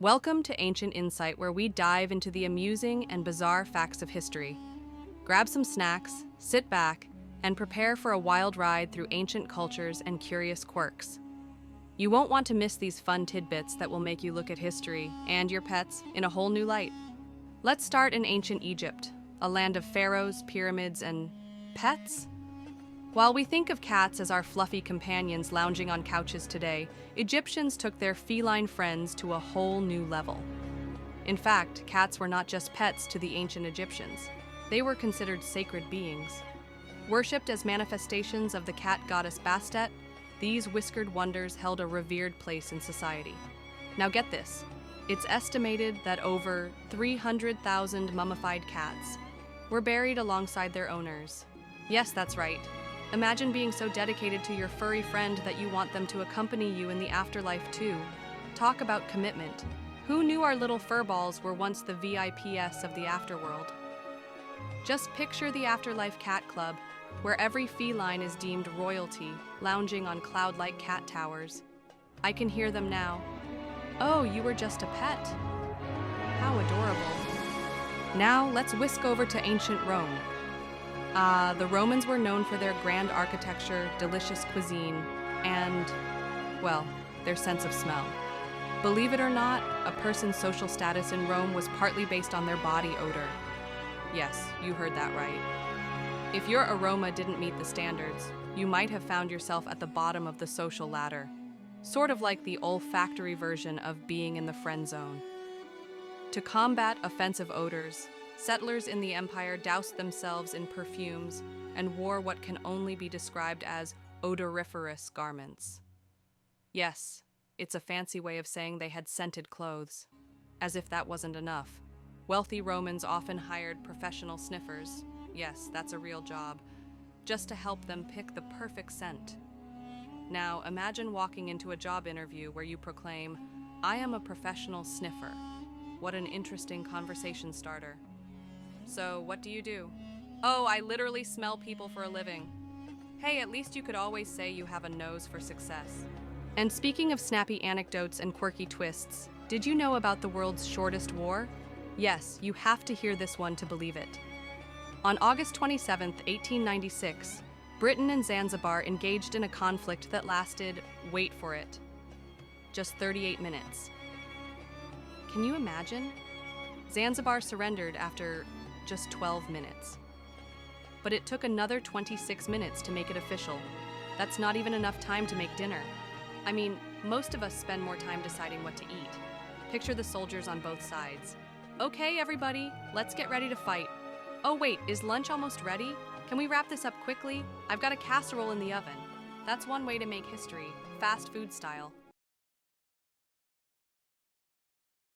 Welcome to Ancient Insight, where we dive into the amusing and bizarre facts of history. Grab some snacks, sit back, and prepare for a wild ride through ancient cultures and curious quirks. You won't want to miss these fun tidbits that will make you look at history and your pets in a whole new light. Let's start in ancient Egypt, a land of pharaohs, pyramids, and pets. While we think of cats as our fluffy companions lounging on couches today, Egyptians took their feline friends to a whole new level. In fact, cats were not just pets to the ancient Egyptians. They were considered sacred beings. Worshipped as manifestations of the cat goddess Bastet, these whiskered wonders held a revered place in society. Now get this, it's estimated that over 300,000 mummified cats were buried alongside their owners. Yes, that's right. Imagine being so dedicated to your furry friend that you want them to accompany you in the afterlife too. Talk about commitment. Who knew our little furballs were once the VIPs of the afterworld? Just picture the Afterlife Cat Club, where every feline is deemed royalty, lounging on cloud-like cat towers. I can hear them now. Oh, you were just a pet. How adorable. Now let's whisk over to ancient Rome. The Romans were known for their grand architecture, delicious cuisine, and, well, their sense of smell. Believe it or not, a person's social status in Rome was partly based on their body odor. Yes, you heard that right. If your aroma didn't meet the standards, you might have found yourself at the bottom of the social ladder, sort of like the olfactory version of being in the friend zone. To combat offensive odors, settlers in the empire doused themselves in perfumes and wore what can only be described as odoriferous garments. Yes, it's a fancy way of saying they had scented clothes. As if that wasn't enough, wealthy Romans often hired professional sniffers, yes, that's a real job, just to help them pick the perfect scent. Now, imagine walking into a job interview where you proclaim, "I am a professional sniffer." What an interesting conversation starter. So, what do? Oh, I literally smell people for a living. Hey, at least you could always say you have a nose for success. And speaking of snappy anecdotes and quirky twists, did you know about the world's shortest war? Yes, you have to hear this one to believe it. On August 27, 1896, Britain and Zanzibar engaged in a conflict that lasted, wait for it, just 38 minutes. Can you imagine? Zanzibar surrendered after just 12 minutes. But it took another 26 minutes to make it official. That's not even enough time to make dinner. I mean, most of us spend more time deciding what to eat. Picture the soldiers on both sides. Okay, everybody, let's get ready to fight. Oh wait, is lunch almost ready? Can we wrap this up quickly? I've got a casserole in the oven. That's one way to make history, fast food style.